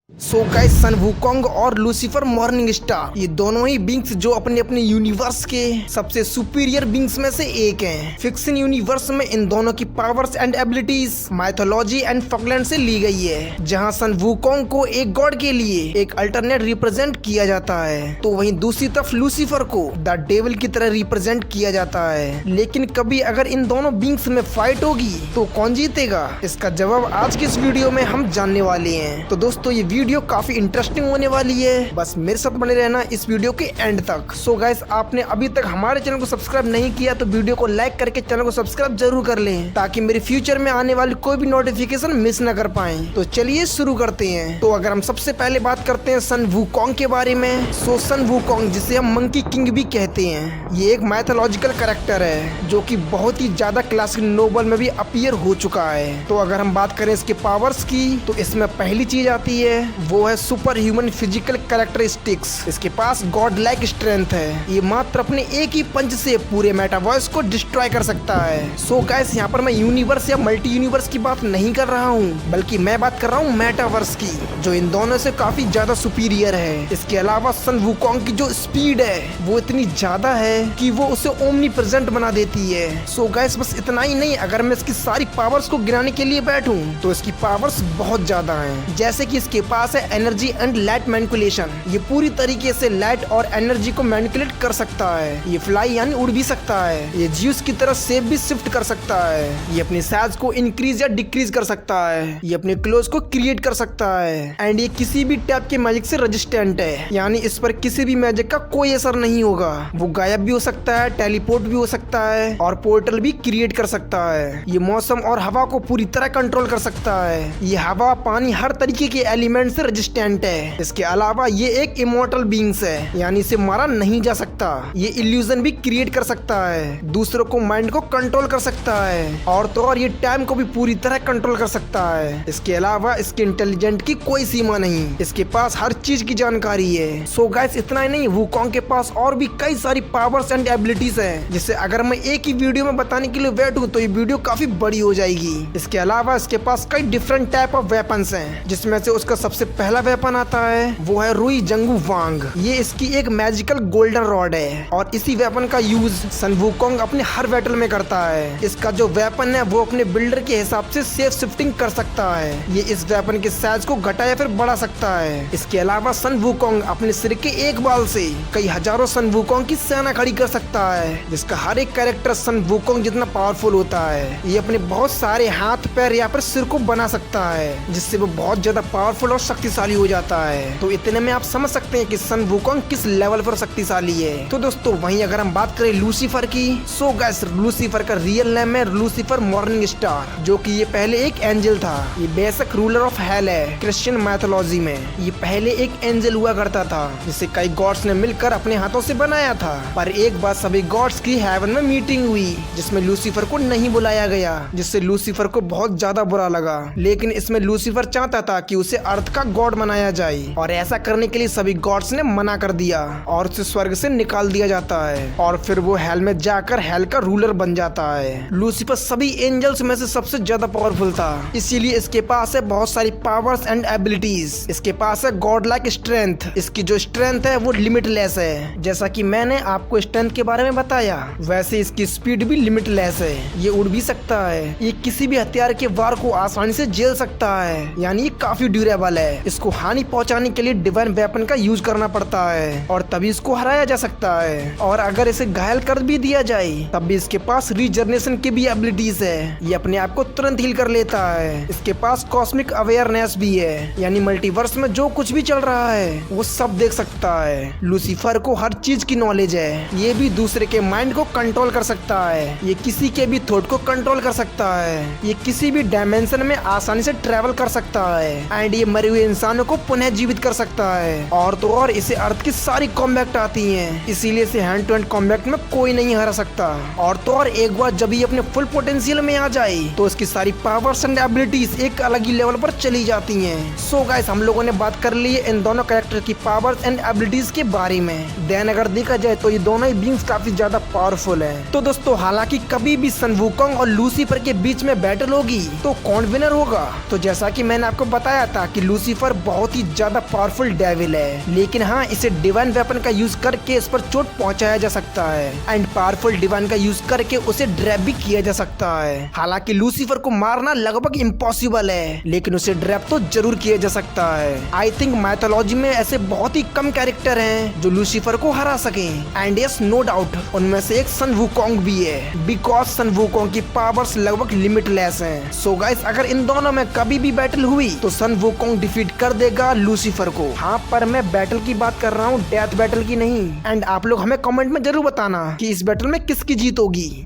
So guys, सन Wukong और Lucifer morning star, ये दोनों ही बींग्स जो अपने अपने यूनिवर्स के सबसे सुपीरियर बींग्स में से एक हैं। फिक्शन यूनिवर्स में इन दोनों की powers and abilities mythology and Falkland से ली गई है, जहां सन वुकोंग को एक गॉड के लिए एक अल्टरनेट रिप्रेजेंट किया जाता है, तो वहीं दूसरी तरफ लूसीफर को द डेविल की तरह रिप्रेजेंट किया जाता है। लेकिन कभी अगर इन दोनों बींग्स में फाइट होगी तो कौन जीतेगा, इसका जवाब आज की इस वीडियो में हम जानने वाले हैं। तो दोस्तों, ये वीडियो काफी इंटरेस्टिंग होने वाली है, बस मेरे साथ बने रहना इस वीडियो के एंड तक। सो गाइस, आपने अभी तक हमारे चैनल को सब्सक्राइब नहीं किया तो वीडियो को लाइक करके चैनल को सब्सक्राइब जरूर कर लें, ताकि मेरे फ्यूचर में आने वाली कोई भी नोटिफिकेशन मिस न कर पाए। तो चलिए शुरू करते हैं। तो अगर हम सबसे पहले बात करते हैं सन वुकोंग के बारे में, सो सन वुकोंग, जिसे हम मंकी किंग भी कहते हैं, ये एक माइथोलॉजिकल कैरेक्टर है जो कि बहुत ही ज्यादा क्लासिक नोवेल में भी अपीयर हो चुका है। तो अगर हम बात करें इसके पावर्स की, तो इसमें पहली चीज आती है वो है सुपर ह्यूमन फिजिकल कैरेक्टरिस्टिक्स। इसके पास गॉड लाइक स्ट्रेंथ है, ये मात्र अपने एक ही पंच से पूरे मेटावर्स को डिस्ट्रॉय कर सकता है। सो गाइस, यहाँ पर मैं यूनिवर्स या मल्टी यूनिवर्स की बात नहीं कर रहा हूँ, बल्कि मैं बात कर रहा हूँ मेटावर्स की, जो इन दोनों से काफी ज्यादा सुपीरियर है। इसके अलावा सन वुकोंग की जो स्पीड है वो इतनी ज्यादा है कि वो उसे ओमनी प्रेजेंट बना देती है। सो गाइस, बस इतना ही नहीं, अगर मैं इसकी सारी पावर्स को गिनाने के लिए बैठूं तो इसकी पावर्स बहुत ज्यादा हैं। जैसे कि इसके पास है एनर्जी एंड लाइट मैनिपुलेशन, ये पूरी तरीके से लाइट और एनर्जी को मैनिपुलेट कर सकता है। ये फ्लाई यानी उड़ भी सकता है, ये ज्यूस की तरह शेप भी शिफ्ट कर सकता है, ये अपनी साइज को इंक्रीज या डिक्रीज कर सकता है, ये अपने क्लोज को क्रिएट कर सकता है, एंड ये किसी भी टाइप के मैजिक से रेजिस्टेंट है, यानी इस पर किसी भी मैजिक का कोई असर नहीं होगा। वो गायब भी हो सकता है, टेलीपोर्ट भी हो सकता है और पोर्टल भी क्रिएट कर सकता है। ये मौसम और हवा को पूरी तरह कंट्रोल कर सकता है, ये हवा, पानी, हर तरीके के एलिमेंट से रेजिस्टेंट है। इसके अलावा ये एक इमोर्टल बीइंग्स है, यानी इसे मारा नहीं जा सकता। ये इल्यूजन भी क्रिएट कर सकता है, दूसरों को माइंड को कंट्रोल कर सकता है, और तो और ये टाइम को भी पूरी तरह कंट्रोल कर सकता है। इसके अलावा इसके इंटेलिजेंट की कोई सीमा नहीं, इसके पास हर चीज की जानकारी है। सो गाइस, इतना ही नहीं, वुकोंग के पास और भी कई सारी पावर्स एंड एबिलिटीज है, जिसे अगर मैं एक ही वीडियो में बताने के लिए बैठूं तो ये वीडियो काफी बड़ी हो जाएगी। इसके अलावा इसके पास कई डिफरेंट टाइप ऑफ वेपन्स हैं, जिसमें से उसका सबसे पहला वेपन आता है वो है रुई जंगू वांग। ये इसकी एक मैजिकल गोल्डन रॉड है, और इसी वेपन का यूज सन वुकोंग अपने हर बैटल में करता है। इसका जो वेपन है वो अपने बिल्डर के हिसाब से सेफ शिफ्टिंग कर सकता है, ये इस वेपन के साइज को घटा या फिर बढ़ा सकता है। इसके अलावा सन वुकोंग अपने सिर के एक बाल से कई हजारों सन वुकोंग की सेना खड़ी कर सकता है, जिसका हर एक कैरेक्टर सन वुकोंग जितना पावरफुल होता है। ये अपने बहुत सारे हाथ, पैर या फिर सिर को बना सकता है, जिससे वो बहुत ज्यादा पावरफुल और शक्तिशाली हो जाता है। तो इतने में आप समझ सकते हैं कि सन वुकोंग किस लेवल पर शक्तिशाली है। तो दोस्तों, वहीं अगर हम बात करें लूसीफर की, सो गाइस, लूसीफर का रियल नेम है लूसीफर मॉर्निंग स्टार, जो कि ये पहले एक एंजल था। ये बेसिक रूलर ऑफ हेल है क्रिश्चियन मैथोलॉजी में। ये पहले एक एंजल हुआ करता था, जिसे कई गॉड्स ने मिलकर अपने हाथों से बनाया था। पर एक बार सभी गॉड्स की हेवन में मीटिंग हुई, जिसमें लूसीफर को नहीं बुलाया गया, जिससे लूसीफर को बहुत ज्यादा बुरा लगा। लेकिन इसमें लूसीफर चाहता था कि उसे अर्थ का गॉड बनाया जाए, और ऐसा करने के लिए सभी गॉड्स ने मना कर दिया और उसे स्वर्ग से निकाल दिया जाता है, और फिर वो हेल में जाकर हेल का रूलर बन जाता है। लूसीफर सभी एंजल्स में से सबसे ज्यादा पावरफुल था, इसीलिए इसके पास है बहुत सारी पावर्स एंड एबिलिटीज। इसके पास है गॉड लाइक स्ट्रेंथ, इसकी जो स्ट्रेंथ है वो लिमिटलेस है। जैसा कि मैंने आपको स्ट्रेंथ के बारे में बताया, वैसे इसकी स्पीड भी लिमिटलेस है, ये उड़ भी सकता है, ये किसी भी हथियार के वार को आसानी से झेल सकता है, यानी ये काफी ड्यूरेबल है। इसको हानि पहुंचाने के लिए डिवाइन वेपन का यूज करना पड़ता है, और तभी इसको हराया जा सकता है। और अगर इसे घायल कर भी दिया जाए तब भी इसके पास रीजनरेशन की भी एबिलिटीज है, ये अपने आप को तुरंत हील कर लेता है। इसके पास कॉस्मिक अवेयरनेस भी है, यानी मल्टीवर्स में जो कुछ भी चल रहा है वो सब देख सकता है। लूसीफर को हर चीज की नॉलेज है, ये भी दूसरे के माइंड को कंट्रोल कर सकता है, ये किसी के भी थॉट को कंट्रोल कर सकता है, ये किसी भी डायमेंशन में आसानी से ट्रेवल कर सकता है, एंड ये मरे हुए इंसानों को पुनः जीवित कर सकता है। और तो और इसे अर्थ की सारी कॉम्बैक्ट आती हैं, इसीलिए इसे हैंड टू हैंड कॉम्बैक्ट में कोई नहीं हरा सकता। और तो और एक बार जब ये अपने फुल पोटेंशियल में आ जाए तो इसकी सारी पावर्स एंड एबिलिटीज एक अलग ही लेवल पर चली जाती हैं। सो गाइस, हम लोगों ने बात कर ली है इन दोनों कैरेक्टर की पावर्स एंड एबिलिटीज के बारे में। देन अगर देखा जाए तो ये दोनों ही बीइंग्स काफी ज्यादा पावरफुल हैं। तो दोस्तों, हालांकि कभी भी सन वुकोंग और लूसीफर के बीच में बैटल होगी तो कौन विनर होगा? तो जैसा कि मैंने आपको बताया था कि लूसीफर बहुत ही ज्यादा पावरफुल डेविल है, लेकिन हाँ इसे डिवाइन वेपन का यूज करके इस पर चोट पहुंचाया जा सकता है एंड पावरफुल डिवाइन का यूज करके उसे ड्रैप भी किया जा सकता है। हालांकि लूसीफर को मारना लगभग इम्पॉसिबल है, लेकिन उसे ड्रैप तो जरूर किया जा सकता है। आई थिंक माइथोलॉजी में ऐसे बहुत ही कम कैरेक्टर हैं जो लूसीफर को हरा सके एंड यस नो डाउट उनमें से एक सन वुकोंग भी है, बिकॉज सन वुकोंग की पावर्स लगभग लिमिटलेस हैं। सो गाइस अगर इन दोनों में कभी भी बैटल हुई तो सन वुकोंग डिफीट कर देगा लूसीफर को। हाँ पर मैं बैटल की बात कर रहा हूँ, डेथ बैटल की नहीं। एंड आप लोग हमें कमेंट में जरूर बताना कि इस बैटल में किसकी जीत होगी।